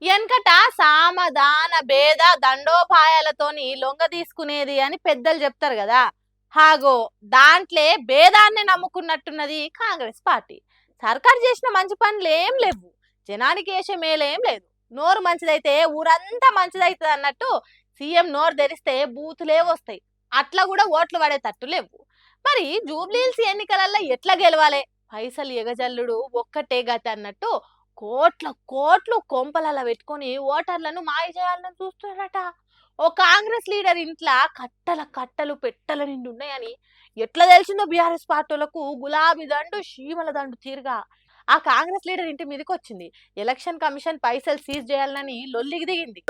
ఎనకట సామదాన భేద దండోపాయాలతోని లొంగ తీసుకునేది అని పెద్దలు చెప్తారు కదా. హాగో దాంట్లే భేదాన్ని నమ్ముకున్నట్టున్నది కాంగ్రెస్ పార్టీ. సర్కారు చేసిన మంచి పనులు ఏం లేవు, జనానికి వేసే మేలేం లేదు. నోరు మంచిదైతే ఊరంతా మంచిదైతుంది అన్నట్టు సీఎం నోరు తెరిస్తే బూతులే వస్తాయి. అట్లా కూడా ఓట్లు పడేటట్టు లేవు. మరి జూబ్లీహిల్స్ ఎన్నికలలో ఎట్లా గెలవాలి? పైసలు ఎగజల్లుడు ఒక్కటే గతి అన్నట్టు కోట్ల కోట్లు కొంపలలా పెట్టుకొని ఓటర్లను మాయ చేయాలని చూస్తున్నారట. ఓ కాంగ్రెస్ లీడర్ ఇంట్లో కట్టల కట్టలు పెట్టల నిండి ఉన్నాయని ఎట్లా తెలిసిందో బీఆర్ఎస్ పార్టీలకు గులాబీ దండు చీమల దండు తీరుగా ఆ కాంగ్రెస్ లీడర్ ఇంటి మీదకి వచ్చింది. ఎలక్షన్ కమిషన్ పైసలు సీజ్ చేయాలని లొల్లికి దిగింది.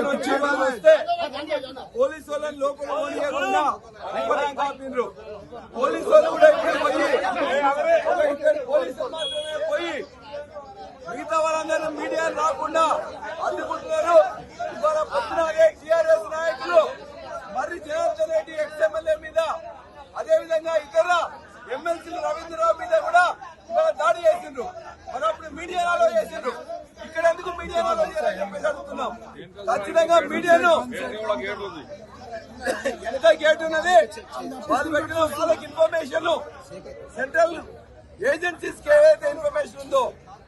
మిగతా వాళ్ళందరూ మీడియా రాకుండా అడ్డుకుంటున్నారు. ఇవాళ పొద్దునాగే టీఆర్ఎస్ నాయకులు మరి జనార్దన్ రెడ్డి ఎక్స్ఎమ్మెల్యే మీద, అదే విధంగా ఇతర ఎమ్మెల్సీలు రవీంద్రరావు మీద కూడా ఇవాళ దాడి చేసిండ్రు. మరి అప్పుడు మీడియాలో చేసిండ్రు, ఇక్కడ ఎందుకు మీడియాలో చేయాలని చెప్పేసి అడుగుతున్నాం. ఖచ్చితంగా మీడియాను ఎంత గేట్ ఉన్నది వాళ్ళు పెట్టిన వాళ్ళకి ఇన్ఫర్మేషన్ సెంట్రల్ ఏజెన్సీస్ కి ఏదైతే ఇన్ఫర్మేషన్ ఉందో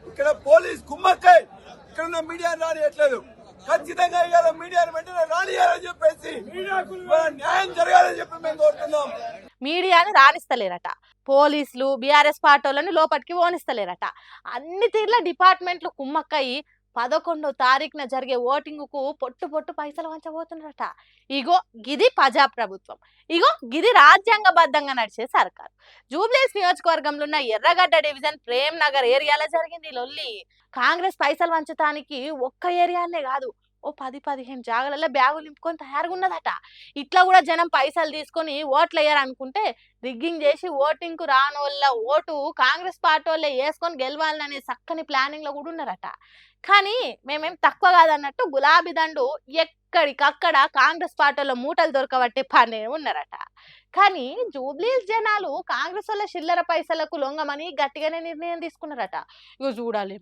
ఇక్కడ పోలీస్ కుమ్మక్కై ఇక్కడ ఉన్న మీడియా రానియట్లేదు. ఖచ్చితంగా ఇవాళ మీడియాను వెంటనే రానియాలని చెప్పేసి న్యాయం జరగాలని చెప్పి మేము కోరుతున్నాం. మీడియాని రాణిస్తలేరట, పోలీసులు బీఆర్ఎస్ పార్టీలను లోపలికి ఓనిస్తలేరట. అన్ని తీర్ల డిపార్ట్మెంట్లు కుమ్మక్కయి 11వ తారీఖున జరిగే ఓటింగ్ కు పొట్టు పొట్టు పైసలు వంచబోతున్నారట. ఇగో గిది ప్రజాప్రభుత్వం, ఇగో గిది రాజ్యాంగబద్ధంగా నడిచే సర్కార్. జూబ్లీహిల్స్ నియోజకవర్గంలో ఉన్న ఎర్రగడ్డ డివిజన్ ప్రేమ్ నగర్ ఏరియాలో జరిగింది లొల్లి. కాంగ్రెస్ పైసలు వంచడానికి ఒక్క ఏరియాలే కాదు, ఓ 10-15 జాగాలలో బ్యాగులు నింపుకొని తయారుగా ఉన్నదట. ఇట్లా కూడా జనం పైసలు తీసుకొని ఓట్లు వేయాలనుకుంటే రిగ్గింగ్ చేసి ఓటింగ్ కు రానోళ్ళ ఓటు కాంగ్రెస్ పార్టీ వాళ్ళే వేసుకొని గెలవాలనే చక్కని ప్లానింగ్ లో కూడా ఉన్నారట. కానీ మేమేం తక్కువ కాదన్నట్టు గులాబీ దండు ఎక్కడికక్కడ కాంగ్రెస్ పార్టీలో మూటలు దొరకబట్టే పనే ఉన్నారట. కానీ జూబ్లీహిల్స్ జనాలు కాంగ్రెస్ వాళ్ళ చిల్లర పైసలకు లొంగమని గట్టిగానే నిర్ణయం తీసుకున్నారట. ఇగో చూడాలి.